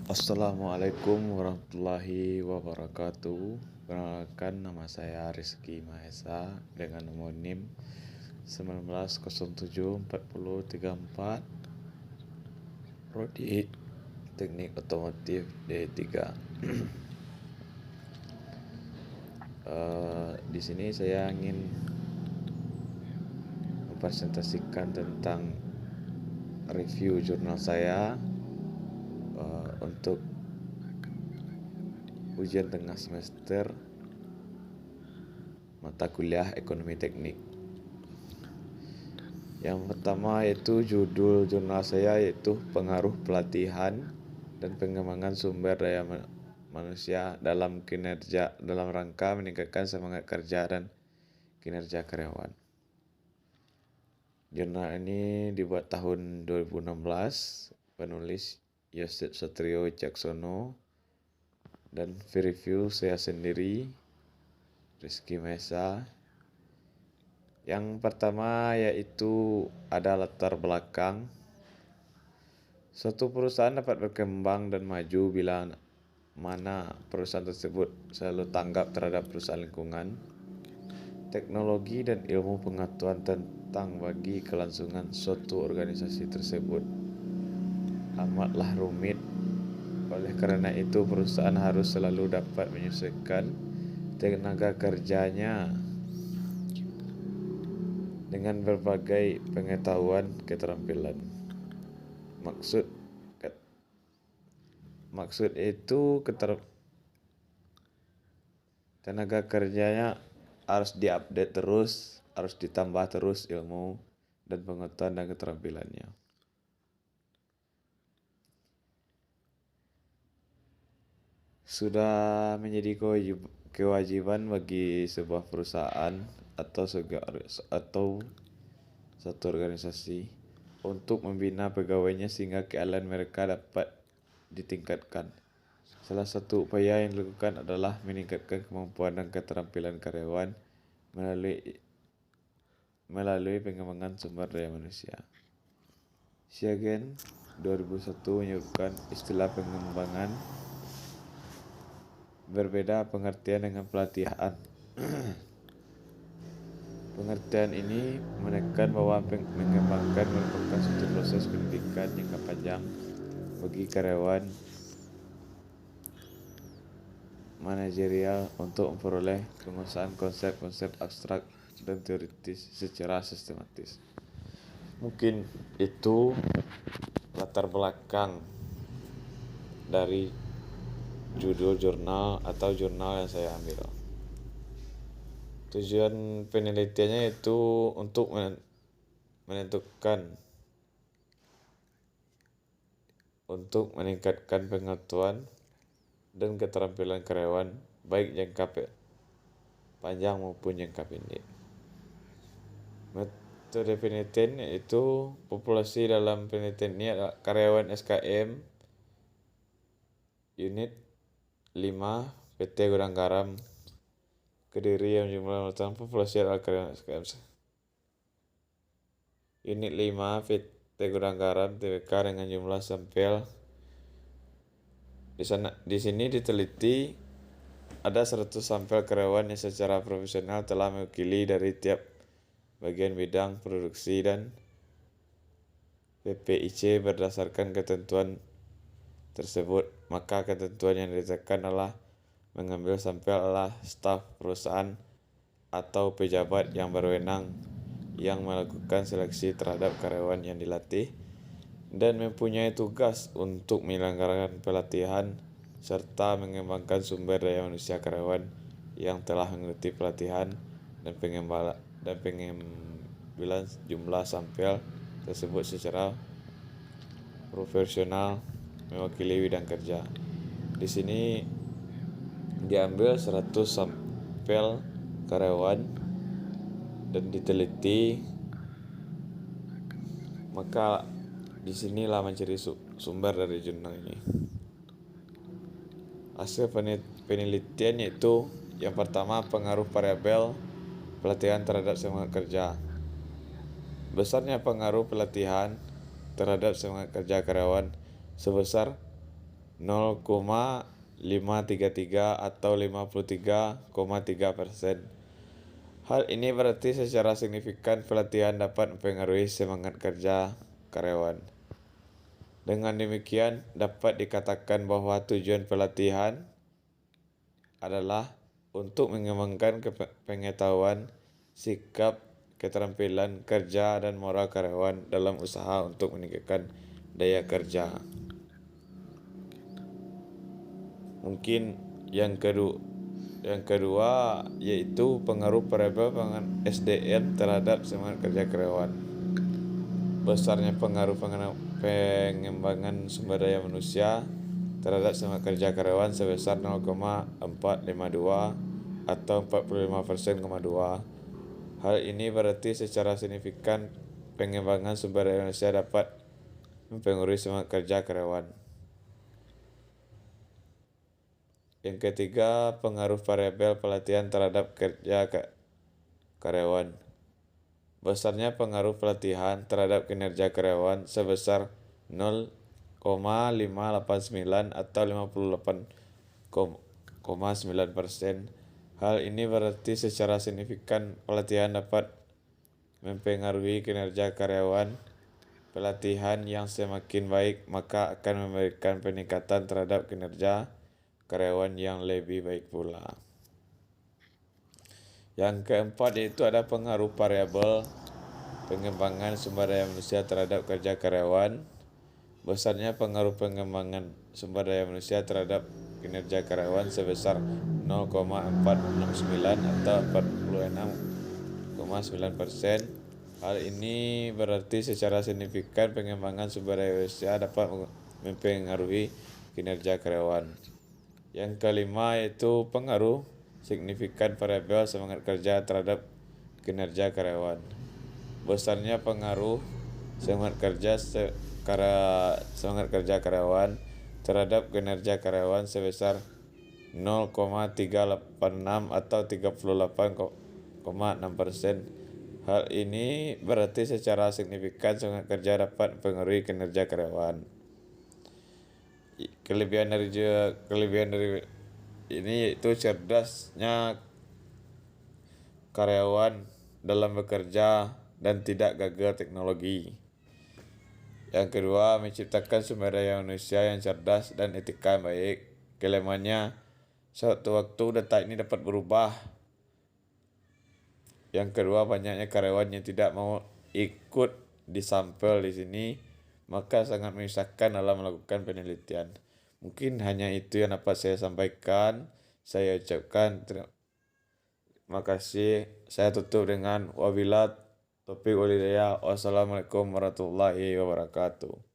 Assalamualaikum warahmatullahi wabarakatuh. Perkenalkan, nama saya Rizky Mahesa dengan nomor NIM 19074034, Prodi Teknik Otomotif D3. Di sini saya ingin mempresentasikan tentang review jurnal saya untuk ujian tengah semester mata kuliah ekonomi teknik. Yang pertama yaitu judul jurnal saya yaitu pengaruh pelatihan dan pengembangan sumber daya manusia dalam rangka meningkatkan semangat kerja dan kinerja karyawan. Jurnal ini dibuat tahun 2016, penulis Yosef Satrio Wicaksono, dan review saya sendiri, Rizky Mahesa. Yang pertama yaitu ada latar belakang. Suatu perusahaan dapat berkembang dan maju bila mana perusahaan tersebut selalu tanggap terhadap perusahaan lingkungan, teknologi dan ilmu pengetahuan tentang bagi kelangsungan suatu organisasi tersebut amatlah rumit. Oleh karena itu, perusahaan harus selalu dapat menyesuaikan tenaga kerjanya dengan berbagai pengetahuan keterampilan. Maksud itu tenaga kerjanya harus diupdate terus, harus ditambah terus ilmu dan pengetahuan dan keterampilannya. Sudah menjadi kewajiban bagi sebuah perusahaan atau satu organisasi untuk membina pegawainya sehingga keahlian mereka dapat ditingkatkan. Salah satu upaya yang dilakukan adalah meningkatkan kemampuan dan keterampilan karyawan melalui pengembangan sumber daya manusia. Siagen 2001 menyebutkan istilah pengembangan berbeda pengertian dengan pelatihan. Pengertian ini menekan bahwa mengembangkan merupakan suatu proses pendidikan jangka panjang bagi karyawan manajerial untuk memperoleh penguasaan konsep-konsep abstrak dan teoritis secara sistematis. Mungkin itu latar belakang dari judul jurnal atau jurnal yang saya ambil. Tujuan penelitiannya itu untuk meningkatkan pengetahuan dan keterampilan karyawan baik jangka panjang maupun jangka pendek. Metode penelitian yaitu populasi dalam penelitian ini adalah karyawan SKM unit 5 PT Gudang Garam Kediri yang jumlah anggota populasi adalah karyawan SKM unit 5 PT Gudang Garam TBK dengan jumlah sampel. Di sini diteliti ada 100 sampel karyawan yang secara profesional telah mewakili dari tiap bagian bidang produksi dan PPIC berdasarkan ketentuan tersebut. Maka ketentuan yang ditetapkan adalah mengambil sampel adalah staf perusahaan atau pejabat yang berwenang yang melakukan seleksi terhadap karyawan yang dilatih dan mempunyai tugas untuk menyelenggarakan pelatihan serta mengembangkan sumber daya manusia karyawan yang telah mengikuti pelatihan dan pengambilan jumlah sampel tersebut secara profesional mewakili bidang kerja. Di sini diambil 100 sampel karyawan dan diteliti, maka disinilah mencari sumber dari jurnal ini. Hasil penelitian yaitu yang pertama pengaruh variabel pelatihan terhadap semangat kerja. Besarnya pengaruh pelatihan terhadap semangat kerja karyawan sebesar 0,533 atau 53,3%. Hal ini berarti secara signifikan pelatihan dapat mempengaruhi semangat kerja karyawan. Dengan demikian, dapat dikatakan bahwa tujuan pelatihan adalah untuk mengembangkan pengetahuan, sikap, keterampilan kerja, dan moral karyawan dalam usaha untuk meningkatkan daya kerja. Mungkin yang kedua yaitu pengaruh variabel SDM terhadap semangat kerja karyawan. Besarnya pengaruh pengembangan sumber daya manusia terhadap semangat kerja karyawan sebesar 0,452 atau 45,2%. Hal ini berarti secara signifikan pengembangan sumber daya manusia dapat mempengaruhi semangat kerja karyawan. Yang ketiga, pengaruh variabel pelatihan terhadap kerja karyawan. Besarnya pengaruh pelatihan terhadap kinerja karyawan sebesar 0,589 atau 58,9%. Hal ini berarti secara signifikan pelatihan dapat mempengaruhi kinerja karyawan. Pelatihan yang semakin baik maka akan memberikan peningkatan terhadap kinerja karyawan yang lebih baik pula. Yang keempat yaitu ada pengaruh variabel pengembangan sumber daya manusia terhadap kerja karyawan. Besarnya pengaruh pengembangan sumber daya manusia terhadap kinerja karyawan sebesar 0,469 atau 46,9%. Hal ini berarti secara signifikan pengembangan sumber daya manusia dapat mempengaruhi kinerja karyawan. Yang kelima yaitu pengaruh signifikan variabel semangat kerja terhadap kinerja karyawan. Besarnya pengaruh semangat kerja karyawan terhadap kinerja karyawan sebesar 0,386 atau 38,6%. Hal ini berarti secara signifikan semangat kerja dapat mempengaruhi kinerja karyawan. Kelebihan dari ini yaitu cerdasnya karyawan dalam bekerja dan tidak gagal teknologi. Yang kedua, menciptakan sumber daya manusia yang cerdas dan etika yang baik. Kelemahannya, suatu waktu data ini dapat berubah. Yang kedua, banyaknya karyawan yang tidak mau ikut di sampel di sini, maka sangat menyusahkan dalam melakukan penelitian. Mungkin hanya itu yang dapat saya sampaikan. Saya ucapkan terima kasih. Saya tutup dengan wabillahi taufiq wal hidayah. Wassalamualaikum warahmatullahi wabarakatuh.